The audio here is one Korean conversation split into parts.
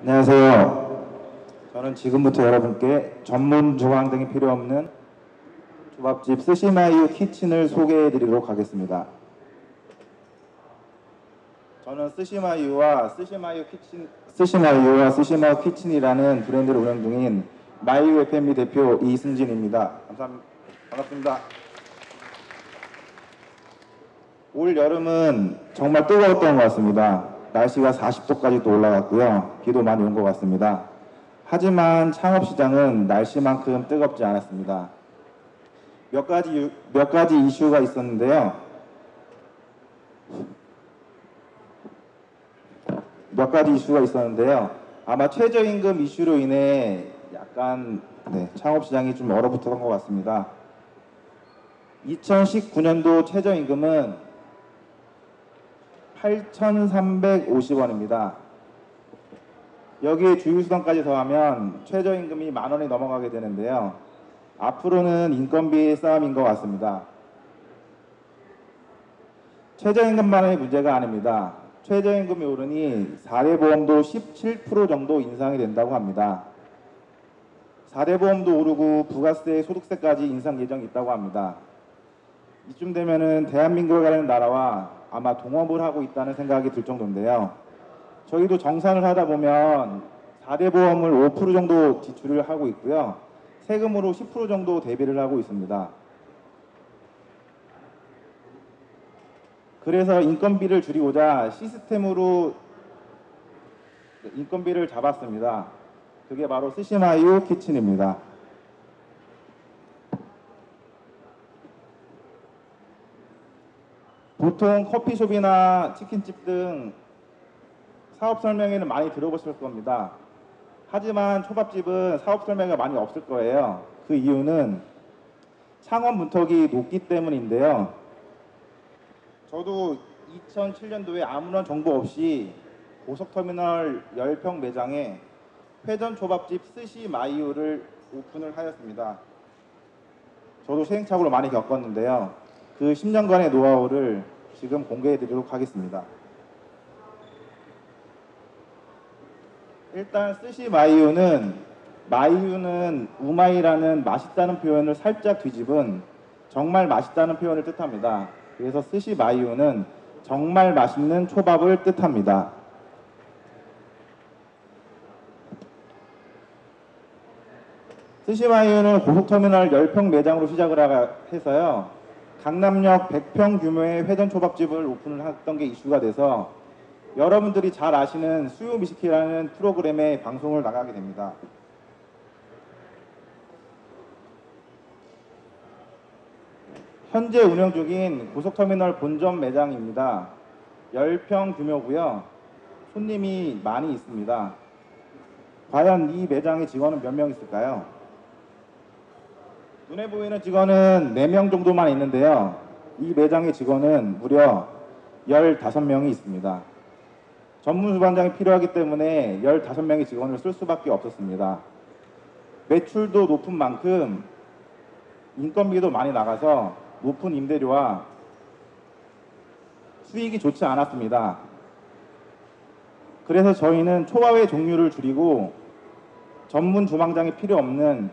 안녕하세요. 저는 지금부터 여러분께 전문 조각 등이 필요 없는 초밥집 스시마유 키친을 소개해 드리도록 하겠습니다. 저는 스시마유와 스시마유 키친이라는 브랜드를 운영 중인 마유 F&B 대표 이승진입니다. 반갑습니다. 올 여름은 정말 뜨거웠던 것 같습니다. 날씨가 40도까지 또 올라갔고요. 비도 많이 온 것 같습니다. 하지만 창업시장은 날씨만큼 뜨겁지 않았습니다. 몇 가지 이슈가 있었는데요. 아마 최저임금 이슈로 인해 약간 창업시장이 좀 얼어붙었던 것 같습니다. 2019년도 최저임금은 8,350원입니다. 여기에 주유수당까지 더하면 최저임금이 10,000원이 넘어가게 되는데요. 앞으로는 인건비 싸움인 것 같습니다. 최저임금만의 문제가 아닙니다. 최저임금이 오르니 4대 보험도 17% 정도 인상이 된다고 합니다. 4대 보험도 오르고 부가세, 소득세까지 인상 예정이 있다고 합니다. 이쯤 되면은 대한민국이라는 나라와 아마 동업을 하고 있다는 생각이 들 정도인데요. 저희도 정산을 하다 보면 4대 보험을 5% 정도 지출을 하고 있고요. 세금으로 10% 정도 대비를 하고 있습니다. 그래서 인건비를 줄이고자 시스템으로 인건비를 잡았습니다. 그게 바로 스시마유 키친입니다. 보통 커피숍이나 치킨집 등 사업 설명회는 많이 들어보실 겁니다. 하지만 초밥집은 사업 설명회가 많이 없을 거예요. 그 이유는 창업 문턱이 높기 때문인데요. 저도 2007년도에 아무런 정보 없이 고속터미널 10평 매장에 회전 초밥집 스시마유를 오픈을 하였습니다. 저도 시행착오를 많이 겪었는데요. 그 10년간의 노하우를 지금 공개해 드리도록 하겠습니다. 일단 스시마유는 우마이라는 맛있다는 표현을 살짝 뒤집은 정말 맛있다는 표현을 뜻합니다. 그래서 스시마유는 정말 맛있는 초밥을 뜻합니다. 스시마유는 고속터미널 10평 매장으로 시작을 해서요. 강남역 100평 규모의 회전 초밥집을 오픈을 했던 게 이슈가 돼서 여러분들이 잘 아시는 수요 미식회라는 프로그램에 방송을 나가게 됩니다. 현재 운영 중인 고속터미널 본점 매장입니다. 10평 규모고요. 손님이 많이 있습니다. 과연 이 매장의 직원은 몇 명 있을까요? 눈에 보이는 직원은 4명 정도만 있는데요. 이 매장의 직원은 무려 15명이 있습니다. 전문 주방장이 필요하기 때문에 15명의 직원을 쓸 수밖에 없었습니다. 매출도 높은 만큼 인건비도 많이 나가서 높은 임대료와 수익이 좋지 않았습니다. 그래서 저희는 초밥의 종류를 줄이고 전문 주방장이 필요 없는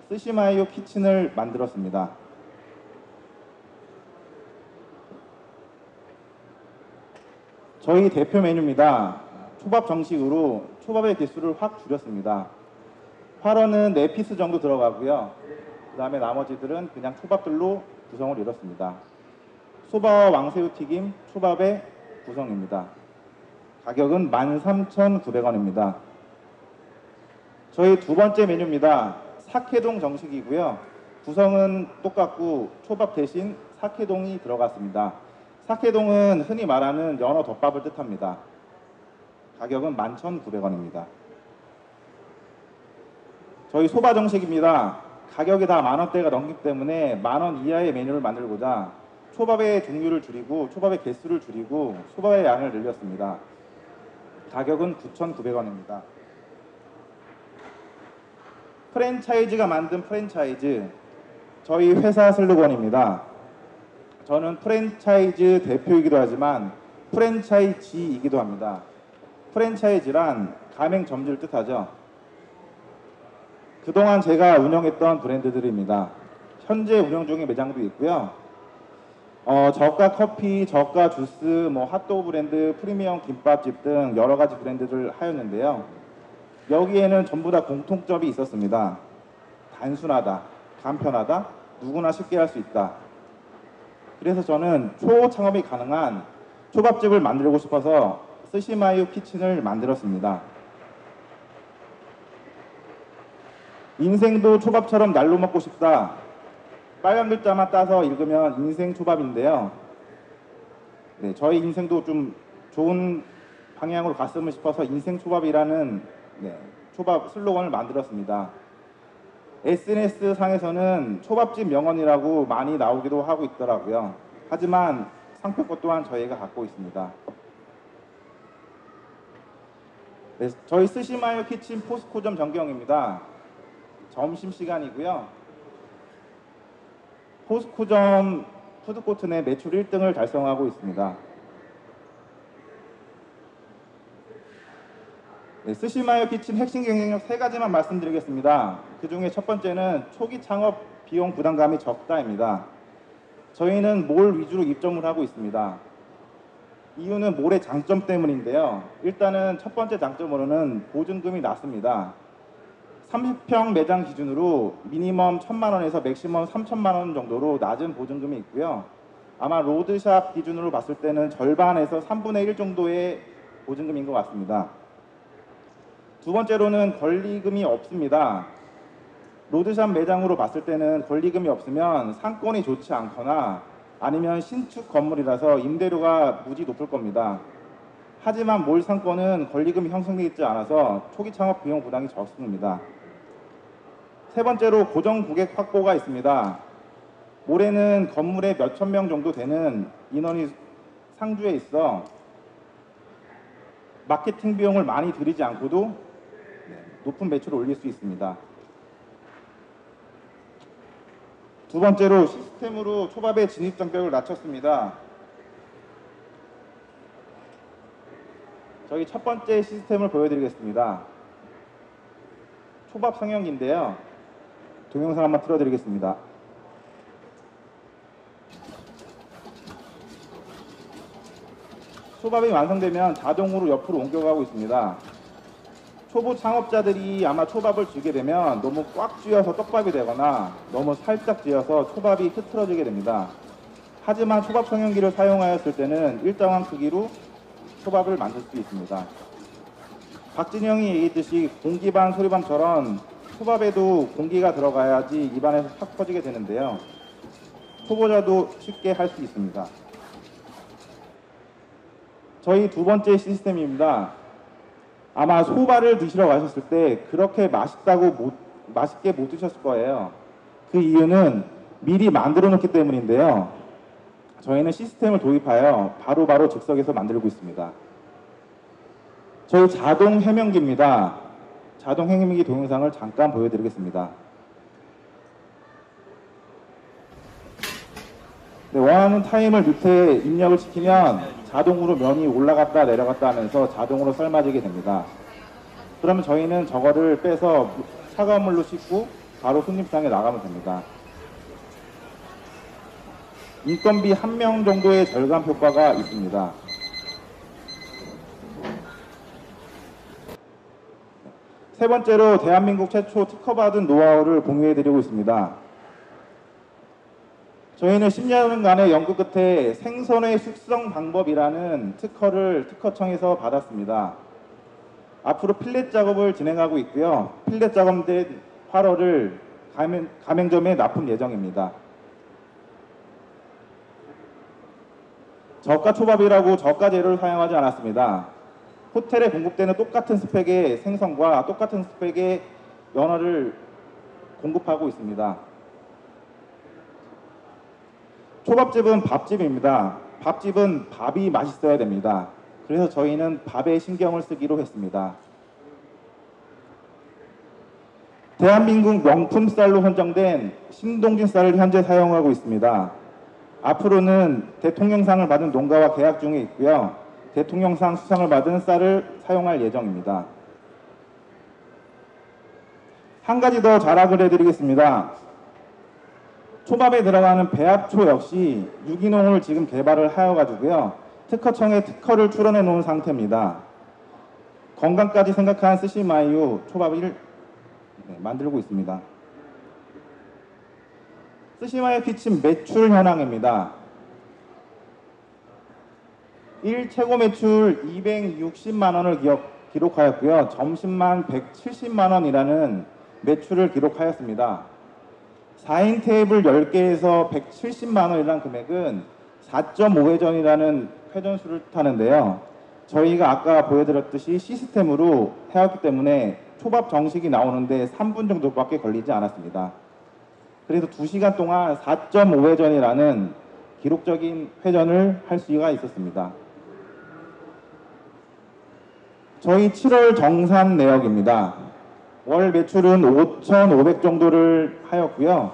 스시마유 키친을 만들었습니다. 저희 대표 메뉴입니다. 초밥 정식으로 초밥의 개수를 확 줄였습니다. 활어는 4피스 정도 들어가고요. 그 다음에 나머지들은 그냥 초밥들로 구성을 이뤘습니다. 소바와 왕새우튀김, 초밥의 구성입니다. 가격은 13,900원입니다. 저희 두 번째 메뉴입니다. 사케동 정식이고요. 구성은 똑같고 초밥 대신 사케동이 들어갔습니다. 사케동은 흔히 말하는 연어 덮밥을 뜻합니다. 가격은 11,900원입니다. 저희 소바 정식입니다. 가격이 다 10,000원대가 넘기 때문에 10,000원 이하의 메뉴를 만들고자 초밥의 종류를 줄이고 초밥의 개수를 줄이고 소밥의 양을 늘렸습니다. 가격은 9,900원입니다. 프랜차이즈가 만든 프랜차이즈, 저희 회사 슬로건입니다. 저는 프랜차이즈 대표이기도 하지만 프랜차이지이기도 합니다. 프랜차이즈란 가맹점주를 뜻하죠. 그동안 제가 운영했던 브랜드들입니다. 현재 운영 중인 매장도 있고요. 저가 커피, 저가 주스, 뭐 핫도그 브랜드, 프리미엄 김밥집 등 여러 가지 브랜드를 하였는데요. 여기에는 전부 다 공통점이 있었습니다. 단순하다, 간편하다, 누구나 쉽게 할 수 있다. 그래서 저는 초창업이 가능한 초밥집을 만들고 싶어서 스시마요 키친을 만들었습니다. 인생도 초밥처럼 날로 먹고 싶다. 빨간 글자만 따서 읽으면 인생 초밥인데요. 네, 저희 인생도 좀 좋은 방향으로 갔으면 싶어서 인생 초밥이라는 초밥 슬로건을 만들었습니다. SNS 상에서는 초밥집 명언이라고 많이 나오기도 하고 있더라고요. 하지만 상표권 또한 저희가 갖고 있습니다. 네, 저희 스시마요 키친 포스코점 전경입니다. 점심시간이고요. 포스코점 푸드코트 내 매출 1등을 달성하고 있습니다. 네, 스시마요 키친 핵심 경쟁력 3가지만 말씀드리겠습니다. 그 중에 첫 번째는 초기 창업 비용 부담감이 적다입니다. 저희는 몰 위주로 입점을 하고 있습니다. 이유는 몰의 장점 때문인데요. 일단은 첫 번째 장점으로는 보증금이 낮습니다. 30평 매장 기준으로 미니멈 1,000만 원에서 맥시멈 3,000만 원 정도로 낮은 보증금이 있고요. 아마 로드샵 기준으로 봤을 때는 절반에서 3분의 1 정도의 보증금인 것 같습니다. 두 번째로는 권리금이 없습니다. 로드샵 매장으로 봤을 때는 권리금이 없으면 상권이 좋지 않거나 아니면 신축 건물이라서 임대료가 무지 높을 겁니다. 하지만 몰 상권은 권리금이 형성되어 있지 않아서 초기 창업 비용 부담이 적습니다. 세 번째로 고정 고객 확보가 있습니다. 몰에는 건물에 몇천 명 정도 되는 인원이 상주해 있어 마케팅 비용을 많이 들이지 않고도 높은 매출을 올릴 수 있습니다. 두 번째로 시스템으로 초밥의 진입 장벽을 낮췄습니다. 저희 첫 번째 시스템을 보여드리겠습니다. 초밥 성형기인데요. 동영상 한번 틀어드리겠습니다. 초밥이 완성되면 자동으로 옆으로 옮겨가고 있습니다. 초보 창업자들이 아마 초밥을 쥐게 되면 너무 꽉 쥐어서 떡밥이 되거나 너무 살짝 쥐어서 초밥이 흐트러지게 됩니다. 하지만 초밥 성형기를 사용하였을 때는 일정한 크기로 초밥을 만들 수 있습니다. 박진영이 얘기했듯이 공기반 소리반처럼 초밥에도 공기가 들어가야지 입안에서 팍 퍼지게 되는데요. 초보자도 쉽게 할 수 있습니다. 저희 두 번째 시스템입니다. 아마 소바를 드시러 가셨을 때 그렇게 맛있게 못 드셨을 거예요. 그 이유는 미리 만들어 놓기 때문인데요. 저희는 시스템을 도입하여 바로바로 즉석에서 만들고 있습니다. 저희 자동 해명기입니다. 자동 해명기 동영상을 잠깐 보여드리겠습니다. 네, 원하는 타임을 밑에 입력을 시키면 자동으로 면이 올라갔다 내려갔다 하면서 자동으로 삶아지게 됩니다. 그러면 저희는 저거를 빼서 차가운 물로 씻고 바로 손님상에 나가면 됩니다. 인건비 1명 정도의 절감 효과가 있습니다. 세 번째로 대한민국 최초 특허받은 노하우를 공유해드리고 있습니다. 저희는 10년간의 연구 끝에 생선의 숙성 방법이라는 특허를 특허청에서 받았습니다. 앞으로 필렛 작업을 진행하고 있고요. 필렛 작업된 활어를 가맹점에 납품 예정입니다. 저가 초밥이라고 저가 재료를 사용하지 않았습니다. 호텔에 공급되는 똑같은 스펙의 생선과 똑같은 스펙의 연어를 공급하고 있습니다. 초밥집은 밥집입니다. 밥집은 밥이 맛있어야 됩니다. 그래서 저희는 밥에 신경을 쓰기로 했습니다. 대한민국 명품 쌀로 선정된 신동진 쌀을 현재 사용하고 있습니다. 앞으로는 대통령상을 받은 농가와 계약 중에 있고요. 대통령상 수상을 받은 쌀을 사용할 예정입니다. 한 가지 더 자랑을 해드리겠습니다. 초밥에 들어가는 배합초 역시 유기농을 지금 개발을 하여가지고요. 특허청에 특허를 출원해 놓은 상태입니다. 건강까지 생각한 스시마요 초밥을 만들고 있습니다. 스시마요 키친 매출 현황입니다. 1 최고 매출 260만 원을 기록하였고요. 점심만 170만 원이라는 매출을 기록하였습니다. 4인 테이블 10개에서 170만 원이라는 금액은 4.5회전이라는 회전수를 뜻하는데요. 저희가 아까 보여드렸듯이 시스템으로 해왔기 때문에 초밥 정식이 나오는데 3분 정도밖에 걸리지 않았습니다. 그래서 2시간 동안 4.5회전이라는 기록적인 회전을 할 수가 있었습니다. 저희 7월 정산 내역입니다. 월 매출은 5,500 정도를 하였고요.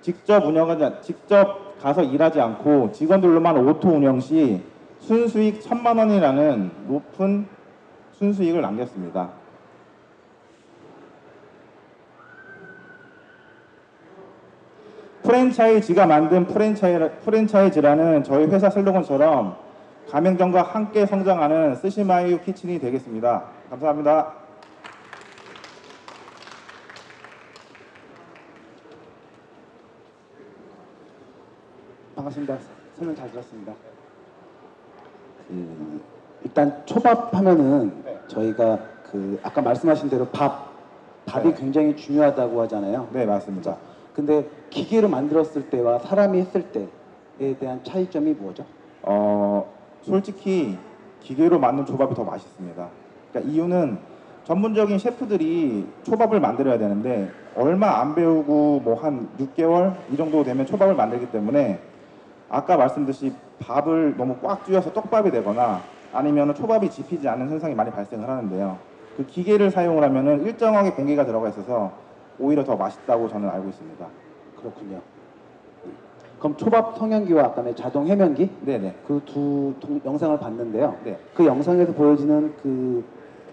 직접 가서 일하지 않고 직원들로만 오토 운영 시 순수익 1,000만 원이라는 높은 순수익을 남겼습니다. 프랜차이즈가 만든 프랜차이즈라는 저희 회사 슬로건처럼 가맹점과 함께 성장하는 스시마요 키친이 되겠습니다. 감사합니다. 반갑습니다. 설명 잘 들었습니다. 일단 초밥 하면은 저희가 아까 말씀하신 대로 밥이 굉장히 중요하다고 하잖아요. 네, 맞습니다. 근데 기계로 만들었을 때와 사람이 했을 때에 대한 차이점이 뭐죠? 솔직히 기계로 만든 초밥이 더 맛있습니다. 그러니까 이유는 전문적인 셰프들이 초밥을 만들어야 되는데 얼마 안 배우고 뭐 한 6개월 이 정도 되면 초밥을 만들기 때문에 아까 말씀드렸듯이 밥을 너무 꽉 쥐어서 떡밥이 되거나 아니면 초밥이 집히지 않는 현상이 많이 발생을 하는데요. 그 기계를 사용을 하면은 일정하게 공기가 들어가 있어서 오히려 더 맛있다고 저는 알고 있습니다. 그렇군요. 그럼 초밥 성형기와 아까의 자동 해면기? 네네. 그 두 영상을 봤는데요. 네. 그 영상에서 보여지는 그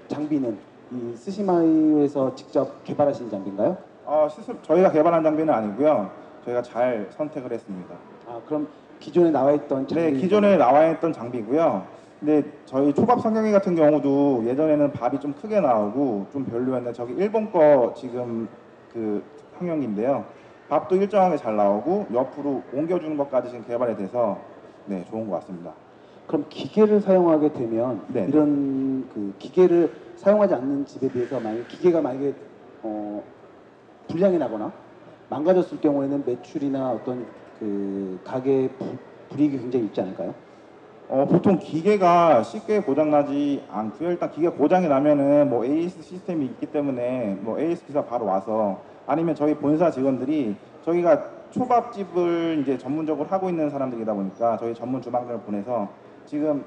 장비는 이 스시마요에서 직접 개발하신 장비인가요? 저희가 개발한 장비는 아니고요. 저희가 잘 선택을 했습니다. 그럼 기존에 나와 있던 장비? 네, 기존에 나와 있던 장비고요. 근데 저희 초밥 성형기 같은 경우도 예전에는 밥이 좀 크게 나오고 좀 별로였는데 저기 일본 거 지금 그 성형기인데요. 밥도 일정하게 잘 나오고 옆으로 옮겨주는 것까지 지금 개발이 돼서 네, 좋은 것 같습니다. 그럼 기계를 사용하게 되면 네. 이런 그 기계를 사용하지 않는 집에 비해서 기계가 만약에 불량이 나거나 망가졌을 경우에는 매출이나 어떤 그 가게 불이익이 굉장히 있지 않을까요? 보통 기계가 쉽게 고장나지 않고요. 일단 기계 고장이 나면은 뭐 AS 시스템이 있기 때문에 뭐 AS 기사 바로 와서 아니면 저희 본사 직원들이 저희가 초밥집을 이제 전문적으로 하고 있는 사람들이다 보니까 저희 전문 주방장을 보내서 지금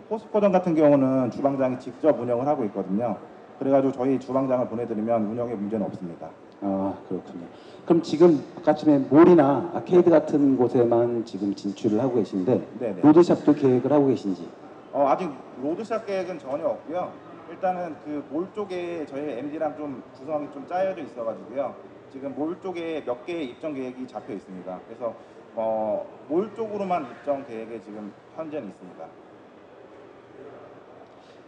포스코점 같은 경우는 주방장이 직접 운영을 하고 있거든요. 그래가지고 저희 주방장을 보내드리면 운영에 문제는 없습니다. 그렇군요. 그럼 지금 아까쯤에 몰이나 아케이드 같은 곳에만 지금 진출을 하고 계신데 네네. 로드샵도 계획을 하고 계신지? 아직 로드샵 계획은 전혀 없고요. 일단은 그 몰 쪽에 저희 MD랑 좀 구성이 좀 짜여져 있어가지고요. 지금 몰 쪽에 몇 개의 입점 계획이 잡혀 있습니다. 그래서 몰 쪽으로만 입점 계획에 지금 현재는 있습니다.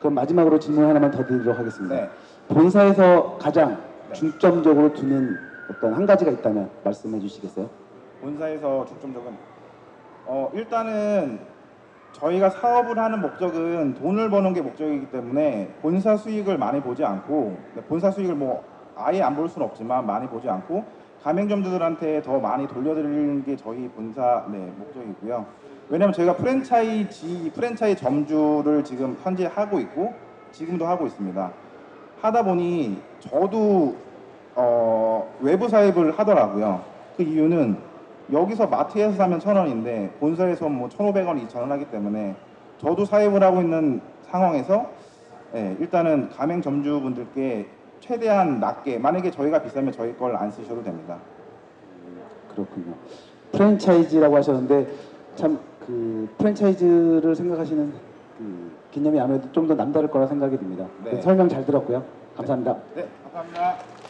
그럼 마지막으로 질문 하나만 더 드리도록 하겠습니다. 네. 본사에서 가장 네. 중점적으로 두는 어떤 한 가지가 있다면 말씀해 주시겠어요? 본사에서 중점적인 일단은 저희가 사업을 하는 목적은 돈을 버는 게 목적이기 때문에 본사 수익을 많이 보지 않고 본사 수익을 뭐 아예 안 볼 수는 없지만 많이 보지 않고 가맹점주들한테 더 많이 돌려드리는 게 저희 본사 목적이고요. 왜냐하면 저희가 프랜차이즈 점주를 지금 현재 하고 있고 지금도 하고 있습니다. 하다 보니 저도 외부 사입을 하더라고요. 그 이유는 여기서 마트에서 사면 1,000원인데 본사에서 뭐 1,500원, 2,000원 하기 때문에 저도 사입을 하고 있는 상황에서 일단은 가맹점주분들께 최대한 낮게, 만약에 저희가 비싸면 저희 걸 안 쓰셔도 됩니다. 그렇군요. 프랜차이즈라고 하셨는데 참 그 프랜차이즈를 생각하시는 그 개념이 아무래도 좀 더 남다를 거라 생각이 듭니다. 네. 설명 잘 들었고요. 감사합니다. 네, 감사합니다.